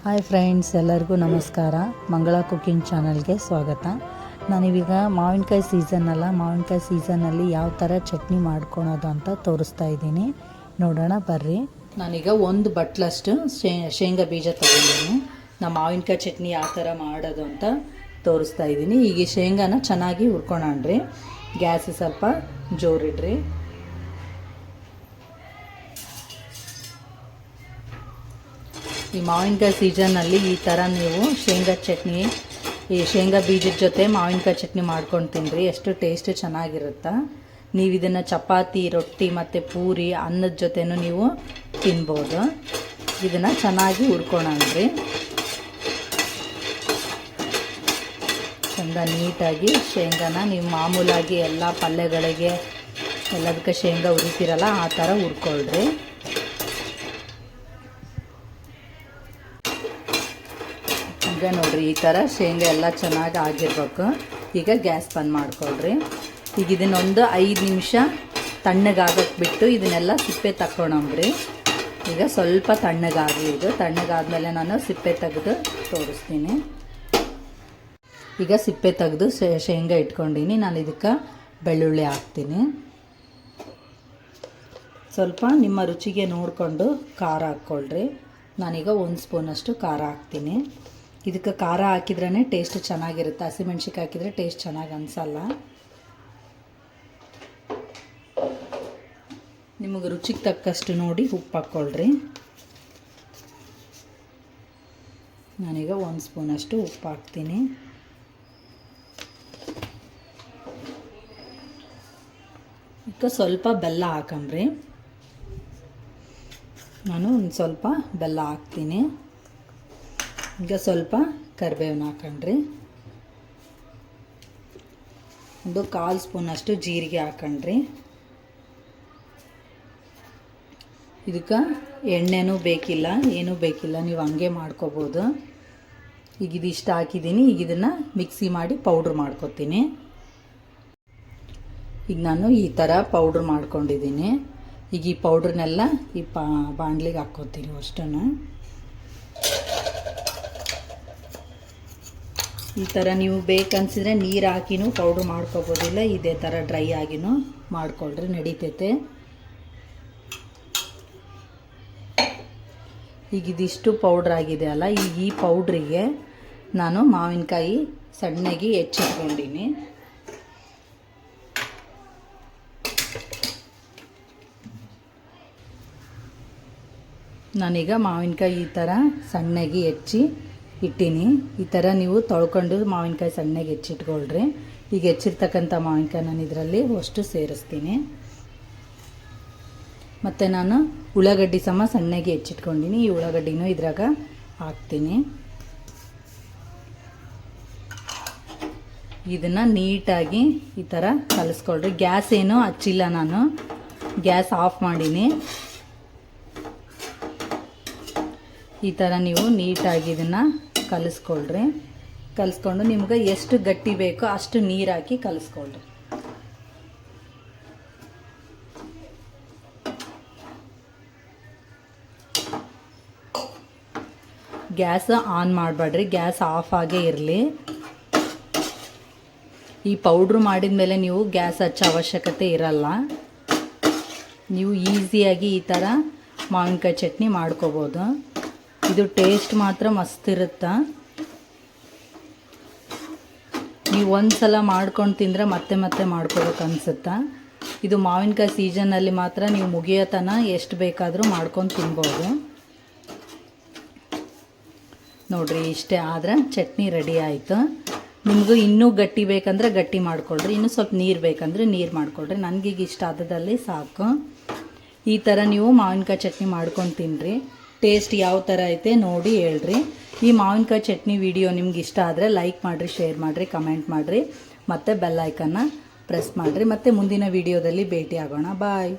Hi friends, ಎಲ್ಲರಿಗೂ ನಮಸ್ಕಾರ. ಮಂಗಳ ಕುಕಿಂಗ್ ಚಾನಲ್ಗೆ ಸ್ವಾಗತ. ನಾನಿವೀಗ ಮಾವಿನಕಾಯಿ ಸೀಸನ್ನಲ್ಲಿ ಯಾವ ಥರ ಚಟ್ನಿ ಮಾಡ್ಕೊಳೋದು ಅಂತ ತೋರಿಸ್ತಾ ಇದ್ದೀನಿ. ನೋಡೋಣ ಬರ್ರಿ. ನಾನೀಗ ಒಂದು ಬಟ್ಲಷ್ಟು ಶೇಂಗಾ ಬೀಜ ತೊಗೊಂಡಿದ್ದೀನಿ. ನಮ್ಮ ಮಾವಿನಕಾಯಿ ಚಟ್ನಿ ಯಾವ ಥರ ಮಾಡೋದು ಅಂತ ತೋರಿಸ್ತಾ ಇದ್ದೀನಿ. ಈಗ ಶೇಂಗಾನ ಚೆನ್ನಾಗಿ ಹುರ್ಕೊಳ್ರಿ. ಗ್ಯಾಸ್ ಸ್ವಲ್ಪ ಜೋರಿಡ್ರಿ. ಈ ಮಾವಿನಕಾಯಿ ಸೀಸನ್ನಲ್ಲಿ ಈ ಥರ ನೀವು ಶೇಂಗಾ ಚಟ್ನಿ, ಈ ಶೇಂಗಾ ಬೀಜದ ಜೊತೆ ಮಾವಿನಕಾಯಿ ಚಟ್ನಿ ಮಾಡ್ಕೊಂಡು ತಿನ್ನಿರಿ. ಎಷ್ಟು ಟೇಸ್ಟ್ ಚೆನ್ನಾಗಿರುತ್ತೆ. ನೀವು ಇದನ್ನು ಚಪಾತಿ, ರೊಟ್ಟಿ ಮತ್ತು ಪೂರಿ, ಅನ್ನದ ಜೊತೆನೂ ನೀವು ತಿನ್ಬೋದು. ಇದನ್ನು ಚೆನ್ನಾಗಿ ಹುರ್ಕೊಳ್ರಿ. ಚಂದ ನೀಟಾಗಿ ಶೇಂಗಾನ ನೀವು ಮಾಮೂಲಾಗಿ ಎಲ್ಲ ಪಲ್ಯಗಳಿಗೆ ಎಲ್ಲದಕ್ಕೆ ಶೇಂಗಾ ಹುರಿತೀರಲ್ಲ ಆ ಥರ ಹುರ್ಕೊಳ್ರಿ. ಈಗ ನೋಡಿರಿ, ಈ ಥರ ಶೇಂಗಾ ಎಲ್ಲ ಚೆನ್ನಾಗಿ ಆಗಿರ್ಬೇಕು. ಈಗ ಗ್ಯಾಸ್ ಬಂದ್ ಮಾಡ್ಕೊಳ್ರಿ. ಈಗ ಇದನ್ನೊಂದು 5 ನಿಮಿಷ ತಣ್ಣಗಾಗಕ್ಕೆ ಬಿಟ್ಟು ಇದನ್ನೆಲ್ಲ ಸಿಪ್ಪೆ ತಕ್ಕೊಳಂಬ್ರಿ. ಈಗ ಸ್ವಲ್ಪ ತಣ್ಣಗಾಗಲಿ. ಇದು ತಣ್ಣಗಾದ್ಮೇಲೆ ನಾನು ಸಿಪ್ಪೆ ತೆಗೆದು ತೋರಿಸ್ತೀನಿ. ಈಗ ಸಿಪ್ಪೆ ತೆಗೆದು ಶೇಂಗಾ ಇಟ್ಕೊಂಡಿನಿ. ನಾನು ಇದಕ್ಕೆ ಬೆಳ್ಳುಳ್ಳಿ ಹಾಕ್ತೀನಿ. ಸ್ವಲ್ಪ ನಿಮ್ಮ ರುಚಿಗೆ ನೋಡಿಕೊಂಡು ಖಾರ ಹಾಕ್ಕೊಳ್ರಿ. ನಾನೀಗ 1 ಸ್ಪೂನಷ್ಟು ಖಾರ ಹಾಕ್ತೀನಿ. ಇದಕ್ಕೆ ಖಾರ ಹಾಕಿದ್ರೇ ಟೇಸ್ಟ್ ಚೆನ್ನಾಗಿರುತ್ತೆ. ಹಸಿಮೆಣ್ಸಿಕಾಯಿ ಹಾಕಿದರೆ ಟೇಸ್ಟ್ ಚೆನ್ನಾಗಿ ಅನಿಸಲ್ಲ. ನಿಮಗೆ ರುಚಿಗೆ ತಕ್ಕಷ್ಟು ನೋಡಿ ಉಪ್ಪು ಹಾಕ್ಕೊಳ್ರಿ. ನಾನೀಗ 1 ಸ್ಪೂನಷ್ಟು ಉಪ್ಪು ಹಾಕ್ತೀನಿ. ಈಗ ಸ್ವಲ್ಪ ಬೆಲ್ಲ ಹಾಕಂಬ್ರಿ. ನಾನು ಒಂದು ಸ್ವಲ್ಪ ಬೆಲ್ಲ ಹಾಕ್ತೀನಿ. ಈಗ ಸ್ವಲ್ಪ ಕರಿಬೇವನ್ನ ಹಾಕೊಂಡ್ರಿ. ಒಂದು 1/4 ಸ್ಪೂನಷ್ಟು ಜೀರಿಗೆ ಹಾಕೊಂಡ್ರಿ. ಇದಕ್ಕೆ ಎಣ್ಣೆನೂ ಬೇಕಿಲ್ಲ, ಏನೂ ಬೇಕಿಲ್ಲ, ನೀವು ಹಂಗೆ ಮಾಡ್ಕೋಬೋದು. ಈಗ ಇದಿಷ್ಟು ಹಾಕಿದ್ದೀನಿ. ಈಗ ಇದನ್ನು ಮಿಕ್ಸಿ ಮಾಡಿ ಪೌಡ್ರ್ ಮಾಡ್ಕೊತೀನಿ. ಈಗ ನಾನು ಈ ಥರ ಪೌಡ್ರ್ ಮಾಡ್ಕೊಂಡಿದ್ದೀನಿ. ಈಗ ಈ ಪೌಡ್ರನ್ನೆಲ್ಲ ಈ ಬಾಣಲಿಗೆ ಹಾಕ್ಕೋತೀನಿ ಅಷ್ಟನ್ನು. ಈ ಥರ ನೀವು ಬೇಕನ್ಸಿದ್ರೆ ನೀರು ಹಾಕಿನೂ ಪೌಡ್ರ್ ಮಾಡ್ಕೋಬೋದಿಲ್ಲ. ಇದೇ ಥರ ಡ್ರೈ ಆಗಿನೂ ಮಾಡ್ಕೊಳ್ರಿ, ನಡೀತೈತೆ. ಈಗ ಇದಿಷ್ಟು ಪೌಡ್ರ್ ಆಗಿದೆ ಅಲ್ಲ, ಈಗ ಈ ಪೌಡ್ರಿಗೆ ನಾನು ಮಾವಿನಕಾಯಿ ಸಣ್ಣಗೆ ಹೆಚ್ಚಿಟ್ಕೊಂಡಿನಿ. ನಾನೀಗ ಮಾವಿನಕಾಯಿ ಈ ಥರ ಸಣ್ಣಗೆ ಹೆಚ್ಚಿ ಇಟ್ಟೀನಿ. ಈ ಥರ ನೀವು ತೊಳ್ಕೊಂಡು ಮಾವಿನಕಾಯಿ ಸಣ್ಣಗೆ ಹೆಚ್ಚಿಟ್ಕೊಳ್ರಿ. ಈಗ ಹೆಚ್ಚಿರ್ತಕ್ಕಂಥ ಮಾವಿನಕಾಯಿ ನಾನು ಇದರಲ್ಲಿ ಅಷ್ಟು ಸೇರಿಸ್ತೀನಿ. ಮತ್ತು ನಾನು ಉಳ್ಳಾಗಡ್ಡಿ ಸಣ್ಣಗೆ ಹೆಚ್ಚಿಟ್ಕೊಂಡಿನಿ. ಈ ಉಳ್ಳಾಗಡ್ಡಿನೂ ಇದ್ರಾಗ ಹಾಕ್ತೀನಿ. ಇದನ್ನು ನೀಟಾಗಿ ಈ ಥರ ಕಲಿಸ್ಕೊಳ್ರಿ. ಗ್ಯಾಸ್ ಏನೂ ಹಚ್ಚಿಲ್ಲ, ನಾನು ಗ್ಯಾಸ್ ಆಫ್ ಮಾಡೀನಿ. ಈ ಥರ ನೀವು ನೀಟಾಗಿ ಇದನ್ನು ಕಲಿಸ್ಕೊಳ್ರಿ. ಕಲಿಸ್ಕೊಂಡು ನಿಮ್ಗೆ ಎಷ್ಟು ಗಟ್ಟಿ ಬೇಕೋ ಅಷ್ಟು ನೀರು ಹಾಕಿ ಕಲಿಸ್ಕೊಳ್ರಿ. ಗ್ಯಾಸ್ ಆನ್ ಮಾಡಬೇಡ್ರಿ, ಗ್ಯಾಸ್ ಆಫ್ ಆಗೇ ಇರಲಿ. ಈ ಪೌಡ್ರು ಮಾಡಿದ ಮೇಲೆ ನೀವು ಗ್ಯಾಸ್ ಹಚ್ಚೋ ಅವಶ್ಯಕತೆ ಇರಲ್ಲ. ನೀವು ಈಸಿಯಾಗಿ ಈ ಥರ ಮಾವಿನಕಾಯಿ ಚಟ್ನಿ ಮಾಡ್ಕೋಬೋದು. ಇದು ಟೇಸ್ಟ್ ಮಾತ್ರ ಮಸ್ತ್ ಇರುತ್ತೆ. ನೀವು ಒಂದು ಸಲ ಮಾಡ್ಕೊಂಡು ತಿಂದರೆ ಮತ್ತೆ ಮತ್ತೆ ಮಾಡ್ಕೋಬೇಕು ಅನಿಸುತ್ತೆ. ಇದು ಮಾವಿನಕಾಯಿ ಸೀಸನ್ನಲ್ಲಿ ಮಾತ್ರ ನೀವು ಮುಗಿಯೋತನ ಎಷ್ಟು ಬೇಕಾದರೂ ಮಾಡ್ಕೊಂಡು ತಿನ್ಬೋದು. ನೋಡಿರಿ, ಇಷ್ಟೇ ಆದರೆ ಚಟ್ನಿ ರೆಡಿ ಆಯಿತು. ನಿಮಗೂ ಇನ್ನೂ ಗಟ್ಟಿ ಬೇಕಂದ್ರೆ ಗಟ್ಟಿ ಮಾಡ್ಕೊಳ್ರಿ, ಇನ್ನೂ ಸ್ವಲ್ಪ ನೀರು ಬೇಕಂದ್ರೆ ನೀರು ಮಾಡ್ಕೊಳ್ರಿ. ನನಗೀಗ ಇಷ್ಟ ಆದದಲ್ಲಿ ಸಾಕು. ಈ ಥರ ನೀವು ಮಾವಿನಕಾಯಿ ಚಟ್ನಿ ಮಾಡ್ಕೊಂಡು ತಿನ್ನಿರಿ. ಟೇಸ್ಟ್ ಯಾವ ಥರ ಐತೆ ನೋಡಿ ಹೇಳ್ರಿ. ಈ ಮಾವಿನಕಾಯಿ ಚಟ್ನಿ ವಿಡಿಯೋ ನಿಮ್ಗೆ ಇಷ್ಟ ಆದರೆ ಲೈಕ್ ಮಾಡಿರಿ, ಶೇರ್ ಮಾಡಿರಿ, ಕಮೆಂಟ್ ಮಾಡಿರಿ, ಮತ್ತು ಬೆಲ್ ಐಕನ್ನ ಪ್ರೆಸ್ ಮಾಡಿರಿ. ಮತ್ತು ಮುಂದಿನ ವಿಡಿಯೋದಲ್ಲಿ ಭೇಟಿ ಆಗೋಣ. ಬಾಯ್.